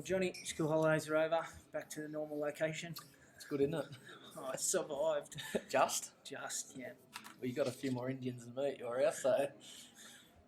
Johnny, school holidays are over. Back to the normal location. It's good, isn't it? Oh, I survived. Just? Just, yeah. Well, you got a few more Indians than me, you're out, so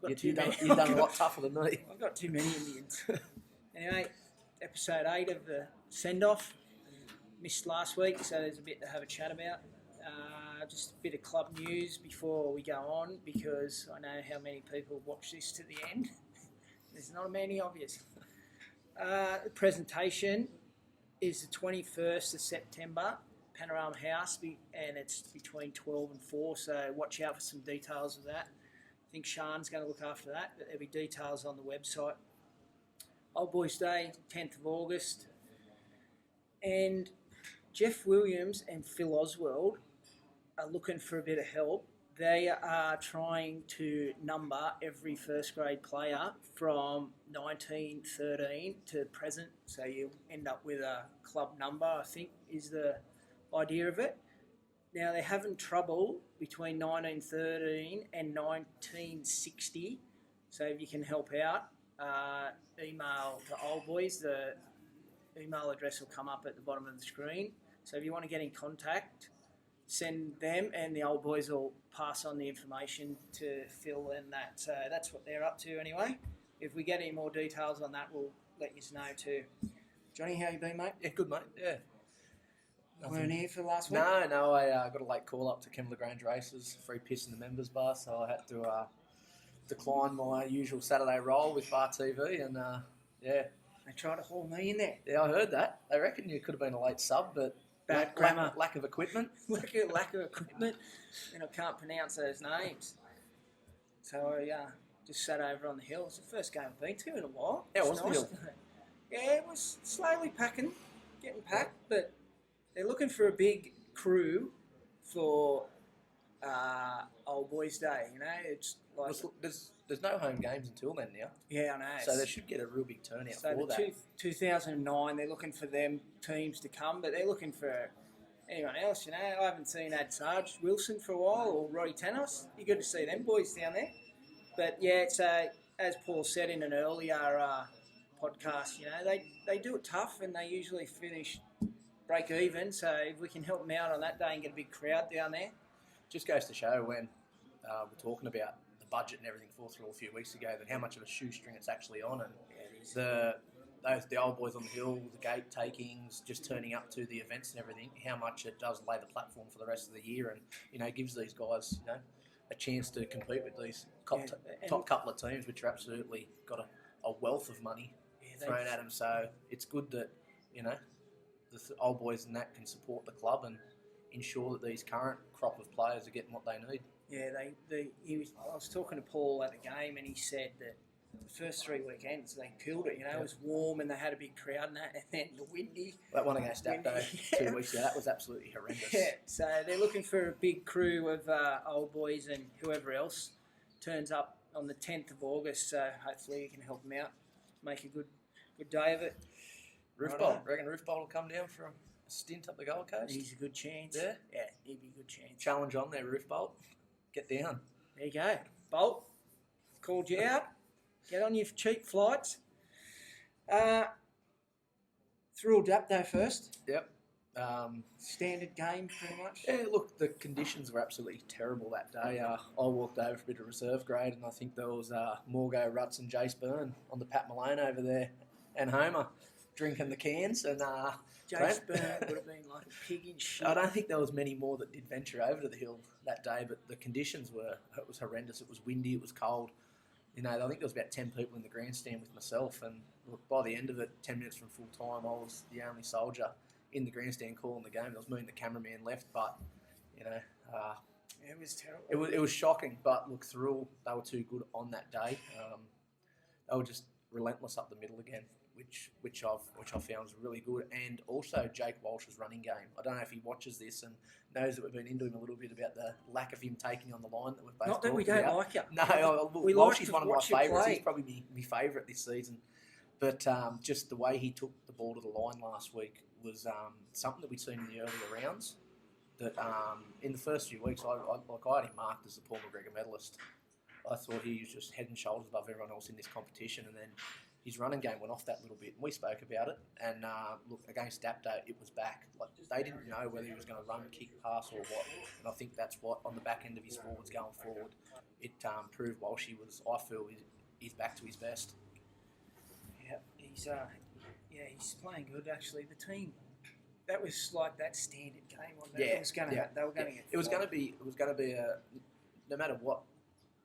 Got you've done a lot tougher than me. I've got too many Indians. Anyway, episode 8 of the send-off. Missed last week, so there's a bit to have a chat about. Just a bit of club news before we go on, because I know how many people watch this to the end. There's not many of you. The presentation is the 21st of September, Panorama House, and it's between 12 and 4, so watch out for some details of that. I think Sean's going to look after that, but there'll be details on the website. Old Boys Day, 10th of August, and Jeff Williams and Phil Oswald are looking for a bit of help. They are trying to number every first grade player from 1913 to present, so you end up with a club number, I think, is the idea of it. Now, they're having trouble between 1913 and 1960, so if you can help out, email the Old Boys. The email address will come up at the bottom of the screen, so if you want to get in contact, send them, and the Old Boys will pass on the information to Phil and that. So that's what they're up to anyway. If we get any more details on that, we'll let you know too. Johnny, how you been, mate? Yeah, good, mate, yeah. Weren't here for last week? No, I got a late call up to Kembla Grange races, free piss in the members bar, so I had to decline my usual Saturday roll with Bar TV, and yeah. They tried to haul me in there. Yeah, I heard that. They reckon you could have been a late sub, but Bad grammar. lack of equipment. lack of equipment, and I can't pronounce those names. So I just sat over on the hill. It's the first game I've been to in a while. Yeah, It's what's the nice. hill? Yeah, it was slowly getting packed, but they're looking for a big crew for Old Boys Day. You know, it's like There's no home games until then now. yeah, I know. So they should get a real big turnout So for the that. 2009, they're looking for them teams to come, but they're looking for anyone else. You know, I haven't seen Ad Sarge Wilson for a while, or Roddy Tanos. You good to see them boys down there. But yeah, it's as Paul said in an earlier podcast. You know, they do it tough, and they usually finish break even. So if we can help them out on that day and get a big crowd down there, Just goes to show when we're talking about the budget and everything fall through a few weeks ago, that how much of a shoestring it's actually on, and the Old Boys on the Hill, the gate takings, just turning up to the events and everything, how much it does lay the platform for the rest of the year, and gives these guys a chance to compete with these top couple of teams, which are absolutely got a wealth of money thrown at them. So it's good that the Old Boys and that can support the club and ensure that these current crop of players are getting what they need. yeah, I was talking to Paul at the game, and he said that the first 3 weekends they killed it. It was warm and they had a big crowd and that, and then the windy. That one against Dapto Yeah. 2 weeks ago, that was absolutely horrendous. Yeah, so they're looking for a big crew of Old Boys and whoever else turns up on the 10th of August. So hopefully you can help them out, make a good day of it. Roof Righto. Bolt, reckon Roof Bolt will come down for a stint up the Gold Coast? He's a good chance. Yeah? Yeah, he'd be a good chance. Challenge on there, Roof Bolt. Get down. There you go. Bolt, called you out. Get on your cheap flights. Through Dapto first. Yep. Standard game, pretty much. Yeah, look, the conditions were absolutely terrible that day. I walked over for a bit of reserve grade, and I think there was Morgo Rutz and Jace Byrne on the Pat Malone over there, and Homer drinking the cans. And Jace Byrne would have been like a pig in shit. I don't think there was many more that did venture over to the hill that day, but the conditions it was horrendous. It was windy, it was cold. I think there was about 10 people in the grandstand with myself, and look, by the end of it, 10 minutes from full time, I was the only soldier in the grandstand calling the game. There was me and the cameraman left, but it was terrible. It was shocking. But look, through they were too good on that day. They were just relentless up the middle again, which I found was really good. And also Jake Walsh's running game. I don't know if he watches this and knows that we've been into him a little bit about the lack of him taking on the line that we've both Not that we talked don't about. like you. No, We Walsh like is to one of my watch you favourites. play. He's probably my favourite this season. But just the way he took the ball to the line last week was something that we'd seen in the earlier rounds. That in the first few weeks, I had him marked as the Paul McGregor medalist. I thought he was just head and shoulders above everyone else in this competition, and then his running game went off that little bit. And we spoke about it. And look, against Dapto, it was back. Like they didn't know whether he was going to run, kick, pass, or what. And I think that's what on the back end of his forwards going forward, it proved Walshy was. I feel he's back to his best. Yeah, he's playing good actually. The team. That was like that standard game. Wasn't it? Yeah, It was gonna, they were going to get. It was going to be a no matter what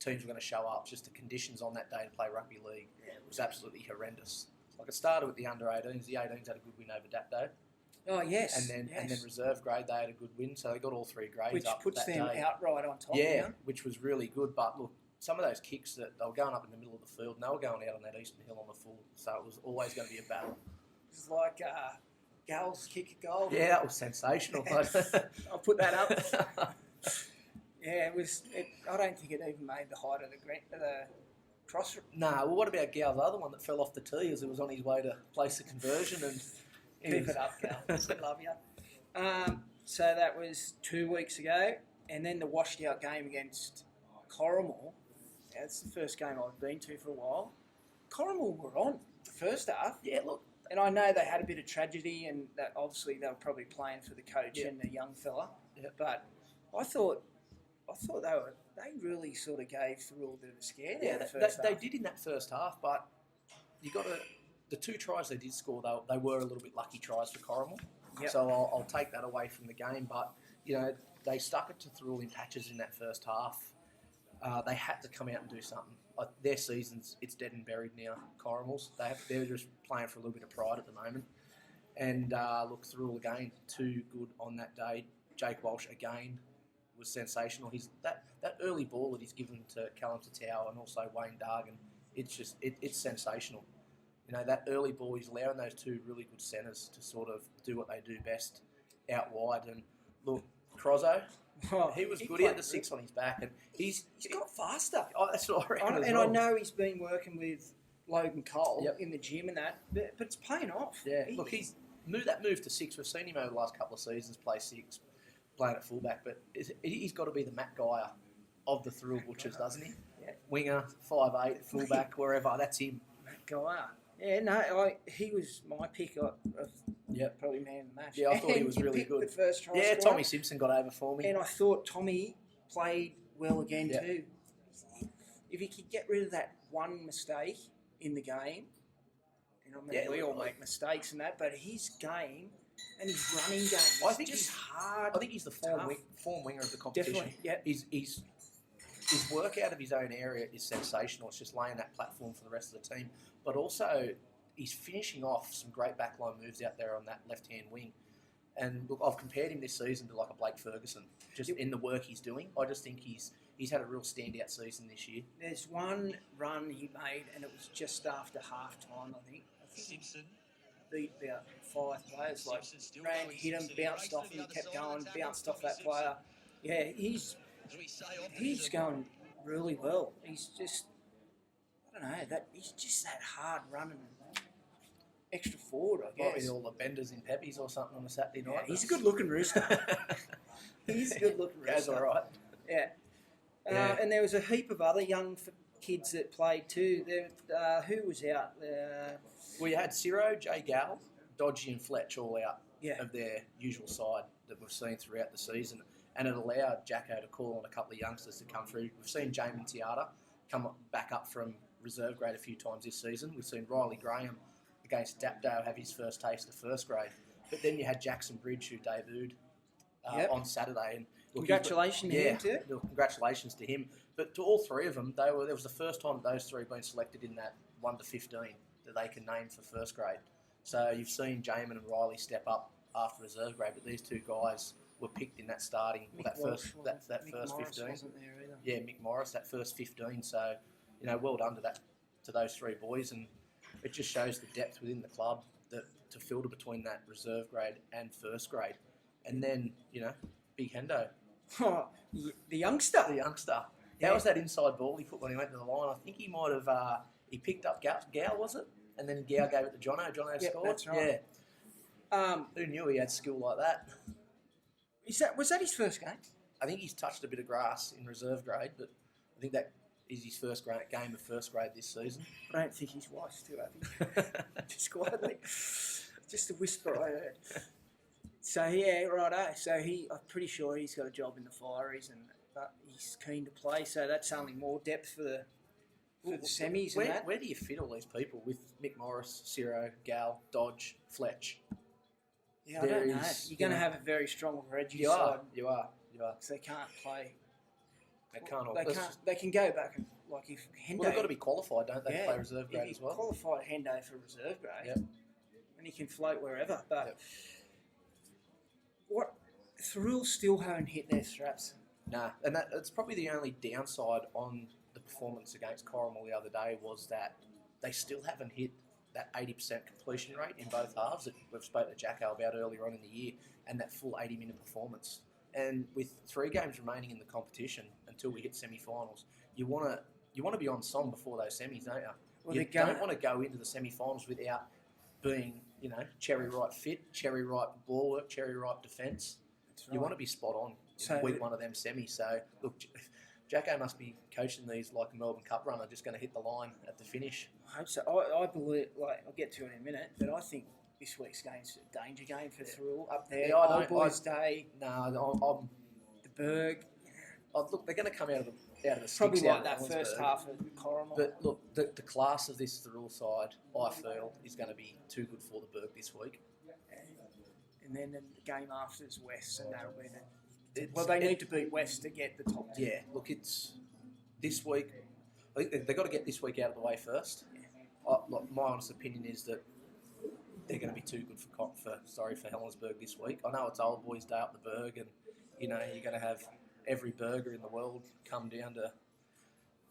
teams were going to show up, just the conditions on that day to play rugby league was absolutely horrendous. Like it started with the under 18s. The 18s had a good win over Dapto. Oh yes, and then reserve grade they had a good win, so they got all three grades which up. puts that them day. outright on top. Yeah, Now. which was really good. But look, some of those kicks that they were going up in the middle of the field, and they were going out on that eastern hill on the full, so it was always going to be a battle. It's like Gal's kick a goal. Yeah, that was sensational. I'll put that up. Yeah, it was. I don't think it even made the height of the cross. Nah, well, what about Gal's other one that fell off the tee as it was on his way to place the conversion? And Keep it up, Gal. I love you. So that was 2 weeks ago, and then the washed out game against Corrimal. That's the first game I've been to for a while. Corrimal were on the first half. Yeah, look. And I know they had a bit of tragedy, and that obviously they were probably playing for the coach and the young fella. Yeah. But I thought they really sort of gave Thirroul a bit of a scare. Yeah, The first they half. did in that first half, but you got to. The two tries they did score, they were a little bit lucky tries for Corrimal. Yep. So I'll take that away from the game. But, they stuck it to Thirroul in patches in that first half. They had to come out and do something. Their season's, it's dead and buried now, Corrimal's. They're just playing for a little bit of pride at the moment. And look, Thirroul again, too good on that day. Jake Walsh again was sensational. That early ball that he's given to Callum Tatau and also Wayne Dargan, it's sensational. That early ball, he's allowing those two really good centres to sort of do what they do best out wide. And look, Crozzo, he was good. He had the six on his back, and he's got faster. Oh, that's what I reckon. I know he's been working with Logan Cole in the gym and that, but it's paying off. Yeah, look, he's moved to six. We've seen him over the last couple of seasons play six, playing at fullback, but he's got to be the Matt Geyer of the Thirroul Butchers, doesn't he? Yeah. Winger, 5'8", fullback, wherever. That's him. Matt Geyer. Yeah, no, he was my pick of probably man of the match. Yeah, I thought he was really good. The first try yeah, scorer. Tommy Simpson got over for me. And I thought Tommy played well again Yeah. too. If he could get rid of that one mistake in the game, and I mean, we all make mistakes and that, but his game and his running game is just hard. I think he's the form winger of the competition. Definitely, yeah. His work out of his own area is sensational. It's just laying that platform for the rest of the team. But also, he's finishing off some great backline moves out there on that left-hand wing. And look, I've compared him this season to like a Blake Ferguson, just in the work he's doing. I just think he's had a real standout season this year. There's one run he made, and it was just after half-time, I think. Simpson beat about 5 players. Like, ran, hit him, bounced off him, kept going, bounced off that player. Yeah, he's going really well. He's just, I don't know, he's just that hard running extra forward, I Might guess. be all the benders in Peppies or something on a Saturday night. He's a good-looking rooster. He's a good-looking rooster. Goes all right. Yeah. And there was a heap of other young kids that played too. Who was out? We had Ciro, Jay Gal, Dodgy and Fletch all out Yeah. of their usual side that we've seen throughout the season. And it allowed Jacko to call on a couple of youngsters to come through. We've seen Jamie Tiata come back up from reserve grade a few times this season. We've seen Riley Graham against Dapdale have his first taste of first grade. But then you had Jackson Bridge, who debuted on Saturday. And look, Congratulations to him too. look, congratulations to him. But to all three of them, there was the first time those three been selected in that 1 to 15 that they can name for first grade. So you've seen Jamin and Riley step up after reserve grade, but these two guys were picked in that starting, Mick that Walsh first wasn't- that Mick first Morris 15. wasn't there either. Yeah, Mick Morris, that first 15. So, well done to those three boys, and it just shows the depth within the club that to filter between that reserve grade and first grade, and then Big Hendo, Oh, the youngster. the youngster. Yeah. How was that inside ball he put when he went to the line? I think he might have he picked up Gal, was it? And then Gal gave it to Jono. Jono Yep, scored. that's right. Yeah. Who knew he had skill like that? Was that his first game? I think he's touched a bit of grass in reserve grade, but I think that is his first game of first grade this season. I don't think his wife's too happy. Just quietly. Just a whisper I heard. So yeah, righto. So I'm pretty sure he's got a job in the Fireys, but he's keen to play. So that's only more depth for the semis and that. Where do you fit all these people with Mick Morris, Ciro, Gal, Dodge, Fletch? Yeah, I don't know. You're going to have a very strong Reggie side. You are. Because they can't play. They can go back and like if Hendo. Well, they've got to be qualified, don't they? To play reserve grade as well. Qualified Hendo for reserve grade, yep. and he can float wherever. But what Thrill still haven't hit their straps. Nah, and that's probably the only downside on the performance against Corrimal the other day was that they still haven't hit that 80% completion rate in both halves that we've spoken to Jacko about earlier on in the year, and that full 80-minute performance. And with 3 games remaining in the competition until we hit semi-finals, you want to be on song before those semis, don't you? Well, you don't want to go into the semi-finals without being, cherry ripe fit, cherry ripe ball work, cherry ripe defence. Right. You want to be spot on in week 1 of them semis. So look, Jacko must be coaching these like a Melbourne Cup runner, just going to hit the line at the finish. I hope so. I believe, I'll get to it in a minute, but I think this week's game's a danger game for Thrill up there. Yeah, Old Boys Day. No, the Berg. Look, they're going to come out of the sticks. Probably like that first half of Corrimal. But look, the class of this Thrill side, I feel, is going to be too good for the Berg this week. And then the game after is West, and that'll be they need to beat West to get the top 2. Yeah, look, it's this week. I think they've got to get this week out of the way first. Yeah. My honest opinion is that they're going to be too good for Helensburgh this week. I know it's Old Boys Day up the Berg, and you're going to have every burger in the world come down to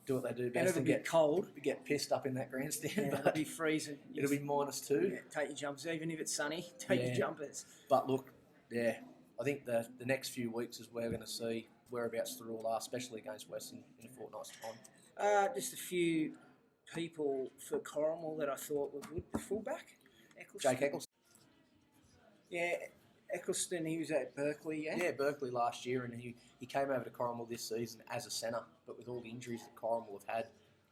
do what they do best and get pissed up in that grandstand. Yeah, it'll be freezing. It'll be -2. Yeah, take your jumpers, even if it's sunny. Take your jumpers. But look, I think the next few weeks is where we're going to see whereabouts Thrill are, especially against Western in a fortnight's time. Just a few people for Corrimal that I thought were good. The fullback, Eccleston. Jake Eccleston. Yeah, Eccleston, he was at Berkeley, yeah? Yeah, Berkeley last year, and he came over to Corrimal this season as a centre, but with all the injuries that Corrimal have had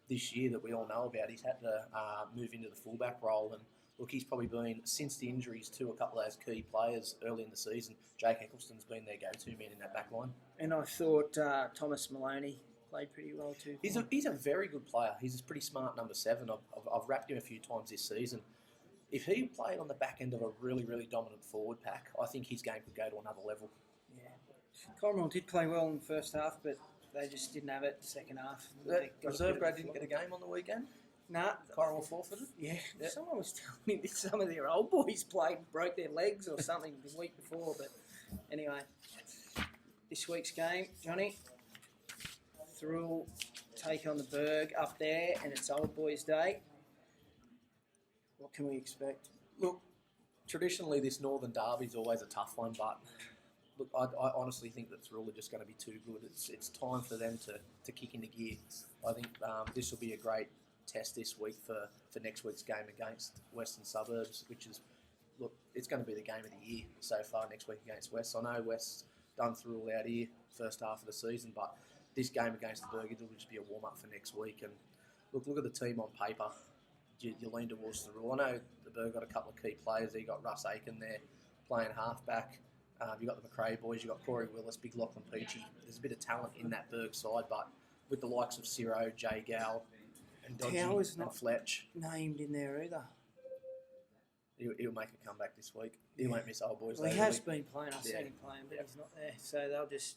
this year that we all know about, he's had to move into the fullback role. And look, he's probably been, since the injuries to a couple of those key players early in the season, Jake Eccleston's been their go-to man in that back line. And I thought Thomas Maloney played pretty well too. He's a very good player. He's a pretty smart number 7. I've wrapped him a few times this season. If he played on the back end of a really, really dominant forward pack, I think his game could go to another level. Yeah. Corrimal did play well in the first half, but they just didn't have it in the second half. Reserve grade didn't get a game on the weekend? Nah. Corrimal forfeited? Yeah. Yep. Someone was telling me that some of their old boys played and broke their legs or something the week before. But anyway, this week's game, Johnny, Thrill take on the Berg up there, and it's Old Boys Day. What can we expect? Look, traditionally this Northern Derby is always a tough one, but look, I honestly think that Thrill are just going to be too good. It's time for them to kick into gear. I think this will be a great test this week for next week's game against Western Suburbs, which is, look, it's going to be the game of the year so far next week against West. I know West's done Thrill out here first half of the season, but this game against the Berg will just be a warm-up for next week. And look at the team on paper. You lean towards Thrill. I know the Berg got a couple of key players. You got Russ Aiken there playing halfback. You got the McRae boys. You got Corey Willis, Big Lachlan Peachy. There's a bit of talent in that Berg side, but with the likes of Ciro, Jay Gal, and Dodgy and Fletch named in there either. He'll make a comeback this week. He won't miss Old Boys. Well, he has been playing. I've seen him playing, but he's not there. So they'll just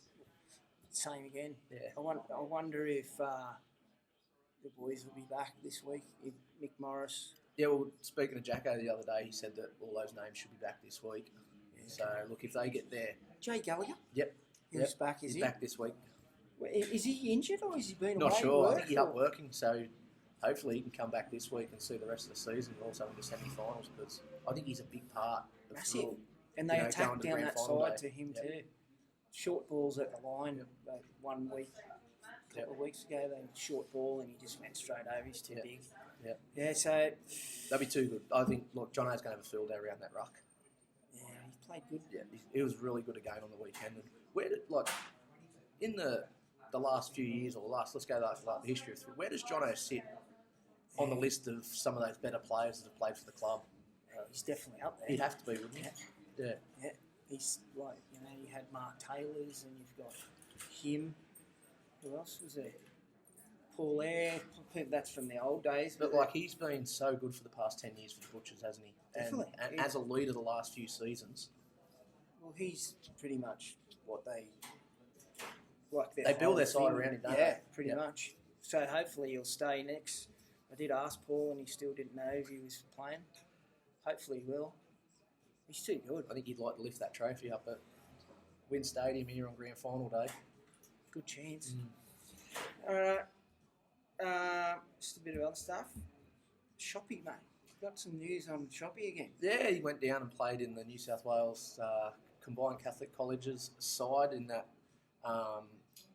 same again. Yeah. I wonder if the boys will be back this week. If Mick Morris. Yeah, well, speaking of Jacko the other day, he said that all those names should be back this week. Yeah, so, look, if they get there... Jay Gallagher? Yep. He's back, is he? He's back this week. Is he injured or has he been Not away? sure. I think he's up working, so hopefully he can come back this week and see the rest of the season and also in the semi-finals, because I think he's a big part of Massive. Thrill, and they attack down that side day. to him too. Short balls at the line 1 week. A couple of weeks ago, they short ball and he just went straight over. He's too big. Yeah, so... They'll be too good. I think, look, Jono's going to have a field day around that ruck. Yeah, he played good. Yeah, he was really good again on the weekend. And where did, in the the last few years or let's go the history of where does Jono sit on the list of some of those better players that have played for the club? He's definitely up there. He'd have to be, wouldn't he? Yeah. Yeah. He's like, you had Mark Taylor's and you've got him. Who else was there? Paul Air. That's from the old days. But like he's been so good for the past 10 years for the Butchers, hasn't he? Definitely. And as a leader the last few seasons. Well, he's pretty much what they build their side around him, don't they? Yeah, pretty much. So hopefully he'll stay next. I did ask Paul and he still didn't know if he was playing. Hopefully he will. He's too good. I think he'd like to lift that trophy up at Wynn Stadium here on grand final day. Good chance. All right. Just a bit of other stuff. Shoppy, mate. Got some news on Shoppy again. Yeah, he went down and played in the New South Wales Combined Catholic Colleges side in that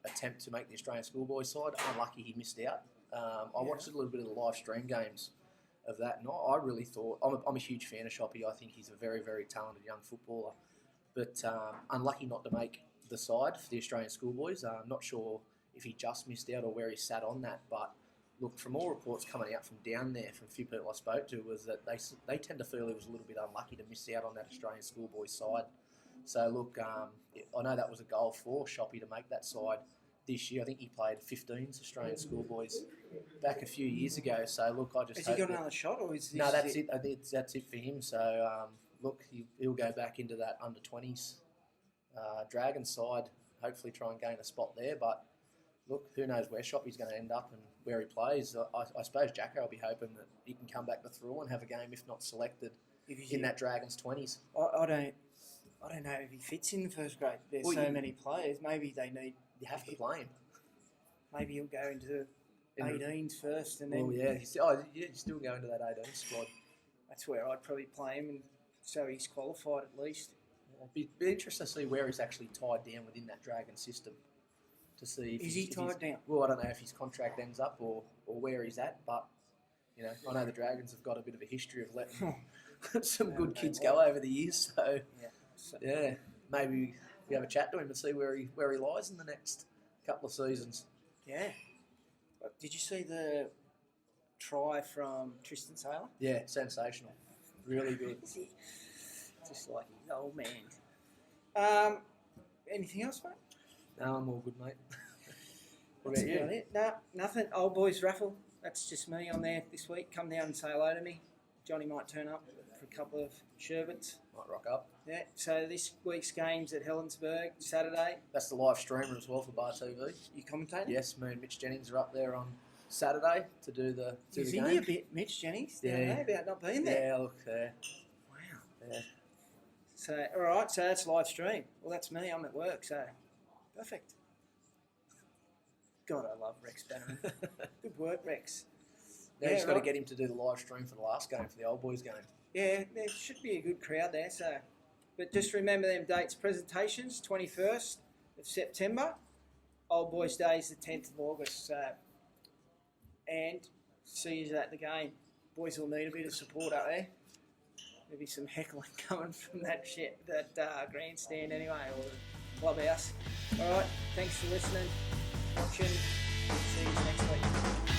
attempt to make the Australian schoolboys side. Unlucky he missed out. I watched a little bit of the live stream games of that, and I really thought I'm a huge fan of Shoppy. I think he's a very, very talented young footballer, but unlucky not to make the side for the Australian schoolboys. I'm not sure if he just missed out or where he sat on that, but look, from all reports coming out from down there, from a few people I spoke to, was that they tend to feel he was a little bit unlucky to miss out on that Australian schoolboys side. So look, I know that was a goal for Shoppy to make that side this year. I think he played 15s Australian schoolboys back a few years ago. So look, I just has he got another shot, or is this no? That's it. I think that's it for him. So look, he'll go back into that under 20s Dragon side. Hopefully, try and gain a spot there. But look, who knows where Shoppy's going to end up and where he plays. I suppose Jacko will be hoping that he can come back to Thrull and have a game, if not selected, in that Dragons 20s. I don't know if he fits in the first grade. There's so many players. Maybe they need. You have to play him. Maybe he'll go into 18s first, and then. Well, yeah, you still go into that 18 squad. That's where I'd probably play him, and so he's qualified at least. It'd be interesting to see where he's actually tied down within that Dragon system. To see if is he tied down? Well, I don't know if his contract ends up or where he's at, but I know the Dragons have got a bit of a history of letting some good kids go over the years. So maybe we have a chat to him and see where he lies in the next couple of seasons. Yeah. Did you see the try from Tristan Saylor? Yeah, sensational. Really good. Just like his old man. Anything else, mate? No, I'm all good, mate. What That's about you? about it. No, nothing. Old boys raffle. That's just me on there this week. Come down and say hello to me. Johnny might turn up for a couple of sherbets. Might rock up. Yeah. So this week's game's at Helensburgh Saturday. That's the live streamer as well for Bar TV. You commentating? Yes, me and Mitch Jennings are up there on Saturday to do the He's game. in a bit, Mitch Jennings. Yeah. About not being there. Yeah, look there. Wow. Yeah. So, all right. So that's live stream. Well, that's me. I'm at work. So, perfect. God, I love Rex Bannerman. Good work, Rex. Now you just got to get him to do the live stream for the last game, for the old boys game. Yeah, there should be a good crowd there. So, but just remember them dates. Presentations, 21st of September. Old Boys Day is the 10th of August. So, and see you at the game. Boys will need a bit of support up there. There'll be some heckling coming from that grandstand anyway, or the clubhouse. All right, thanks for listening, watching. See you next week.